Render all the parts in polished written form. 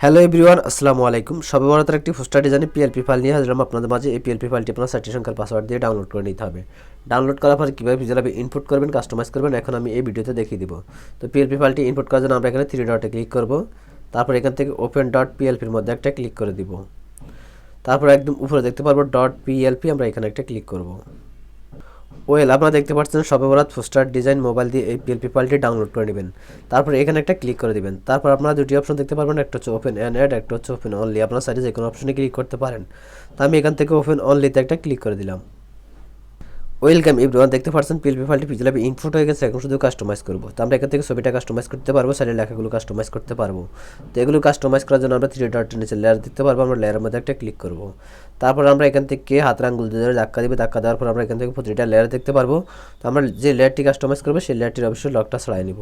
Hello everyone, আসসালামু আলাইকুম। সবে বরাতের একটি পোস্টার ডিজাইনে পিএলপি ফাইল নিয়ে হাজির আপনাদের মাঝে। এই পিএলপি ফাইলটি আপনার সাইটের সংখ্যার পাসওয়ার্ড দিয়ে ডাউনলোড করে নিতে হবে। ডাউনলোড করার পরে কীভাবে ভিজুয়ালি ইনপুট করবেন, কাস্টমাইজ করবেন, এখন আমি এই ভিডিওতে দেখিয়ে দিব। তো পিএলপি ফাইলটি ইনপুট করার জন্য আমরা এখানে 3 ডটে ক্লিক করব। তারপর এখান থেকে ওপেন ডট পিএলপির মধ্যে একটা ক্লিক করে দিব। তারপর একদম উপরে দেখতে পারবো ডট পিএলপি, আমরা এখানে একটা ক্লিক করব। আপনারা দেখতে পাচ্ছেন সবে বরাত পোস্টার ডিজাইন মোবাইল দিয়ে এই পিএলপি ফাইলটি ডাউনলোড করে নেবেন। তারপর এখানে একটা ক্লিক করে দিবেন। তারপর আপনারা দুটি অপশন দেখতে পারবেন, একটা হচ্ছে ওপেন অ্যান্ড অ্যাড, একটা হচ্ছে ওপেন অনলি। আপনার সাইডে যে কোনো অপশনে ক্লিক করতে পারেন। তো আমি এখান থেকে ওপেন অনলিতে একটা ক্লিক করে দিলাম। ওয়েলকাম এভরিওয়ান, দেখতে পাচ্ছেন পিএলপি ফাইলটি ভিজুয়ালি ইনপুট হয়ে গেছে। এখন শুধু কাস্টমাইজ করব। তো আমরা এখান থেকে ছবিটা কাস্টমাইজ করতে পারবো, সাইডের লেখাগুলো কাস্টমাইজ করতে পারবো। তো এগুলো কাস্টমাইজ করার জন্য আমরা 3 ডটের নিচে লেয়ার দিতে পারবো। আমরা লেয়ারের মধ্যে একটা ক্লিক করব। তারপর আমরা এখান থেকে হাতের আঙ্গুল দিয়ে ধাক্কা দিব। ধাক্কা দেওয়ার পর আমরা এখান থেকে প্রতিটা লেয়ার দেখতে পারবো। তো আমরা যে লেয়ারটি কাস্টমাইজ করবো সেই লেয়ারটির অবশ্যই লকটা ছড়াই নিব।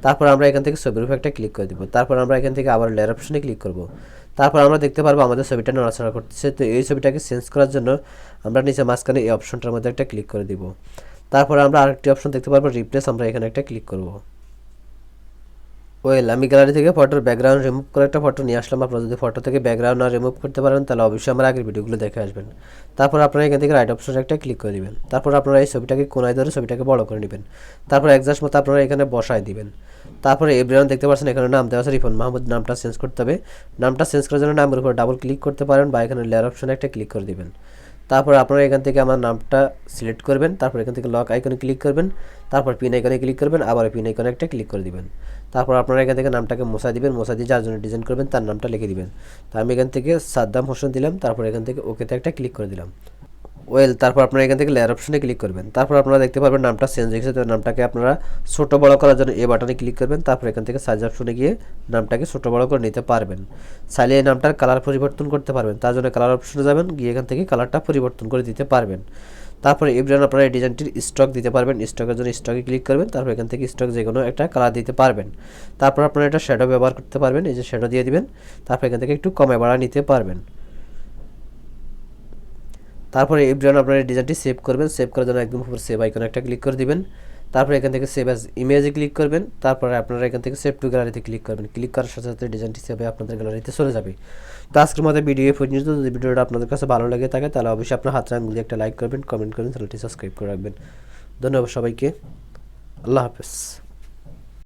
তারপর আমরা এখান থেকে ছবির উপর একটা ক্লিক করে দিব। তারপর আমরা এখান থেকে আবার লেয়ার অপশনে ক্লিক করব। তারপর আমরা দেখতে পারবো আমাদের ছবিটা নড়াচড়া করতেছে। তো এই ছবিটাকে চেঞ্জ করার জন্য আমরা নিচে মাঝখানে এই অপশনটার মধ্যে একটা ক্লিক করে দিব। তারপরে আমরা আরেকটি অপশন দেখতে পারবো রিপ্লেস, আমরা এখানে একটা ক্লিক করব। আমি গ্যালারি থেকে ফটোর ব্যাকগ্রাউন্ড রিমুভ করে একটা ফটো নিয়ে আসলাম। আপনারা যদি ফটো থেকে ব্যাকগ্রাউন্ড না রিমুভ করতে পারেন তাহলে অবশ্যই আমার আগের ভিডিওগুলো দেখে আসবেন। তারপর আপনারা এখান থেকে রাইট অপশনে একটা ক্লিক করে দিবেন। তারপর আপনারা এই ছবিটাকে কোনায় ধরে ছবিটাকে বড় করে নেবেন। তারপর অ্যাডজাস্ট মতো আপনারা এখানে বসায় দিবেন। তারপরে এভরিওয়ান দেখতে পাচ্ছেন এখানে নাম দেওয়া আছে রিফন মাহমুদ, নামটা চেঞ্জ করতে হবে। নামটা চেঞ্জ করার জন্য নামের উপর ডাবল ক্লিক করতে পারেন বা এখানে লেয়ার অপশনে একটা ক্লিক করে দিবেন। তারপর আপনারা এখান থেকে আমার নামটা সিলেক্ট করবেন। তারপর এখান থেকে লক আইকনে ক্লিক করবেন। তারপর পিন আইকনে ক্লিক করবেন, আবার পিন আইকনে একটা ক্লিক করে দিবেন। তারপর আপনারা এখান থেকে নামটাকে মোছা দিবেন। মোছা দিয়ে যার জন্য ডিজাইন করবেন তার নামটা লিখে দিবেন। তো আমি এখান থেকে সাদ্দাম হোসেন দিলাম। তারপর এখান থেকে ওকেতে একটা ক্লিক করে দিলাম। তারপর আপনারা এখান থেকে লেয়ার অপশনে ক্লিক করবেন। তারপর আপনারা দেখতে পারবেন নামটা চেঞ্জ হয়েছে। তো নামটাকে আপনারা ছোটো বড়ো করার জন্য এই বাটনে ক্লিক করবেন। তারপর এখান থেকে সাইজ অপশনে গিয়ে নামটাকে ছোটো বড়ো করে নিতে পারবেন। চাইলে এই নামটার কালার পরিবর্তন করতে পারবেন। তার জন্য কালার অপশনে যাবেন, গিয়ে এখান থেকে কালারটা পরিবর্তন করে দিতে পারবেন। তারপরে এভরিওয়ান আপনারা এই ডিজাইনটির স্টক দিতে পারবেন। স্টকের জন্য স্টকে ক্লিক করবেন। তারপর এখান থেকে স্টক যে কোনো একটা কালার দিতে পারবেন। তারপর আপনারা এটা শ্যাডো ব্যবহার করতে পারবেন। এই যে শ্যাডো দিয়ে দিবেন। তারপর এখান থেকে একটু কমে বাড়া নিতে পারবেন। তারপরে এভরিওয়ান আপনারা ডিজাইনটি সেভ করবেন। সেভ করার জন্য একদম উপর সেভ আইকনে একটা ক্লিক করে দিবেন। তারপরে এখান থেকে সেভ অ্যাজ ইমেজে ক্লিক করবেন। তারপরে আপনারা এখান থেকে সেভ টু গ্যালারিতে ক্লিক করবেন। ক্লিক করার সাথে সাথে ডিজাইনটি সেভ হয়ে আপনাদের গ্যালারিতে চলে যাবে। তো আজকের মতো ভিডিও পর্যন্ত, যদি ভিডিওটা আপনাদের কাছে ভালো লাগে থাকে তাহলে অবশ্যই আপনার হাতের আঙুল দিয়ে একটা লাইক করবেন, কমেন্ট করবেন, চ্যানেলটি সাবস্ক্রাইব করে রাখবেন। ধন্যবাদ সবাইকে। আল্লাহ হাফেজ।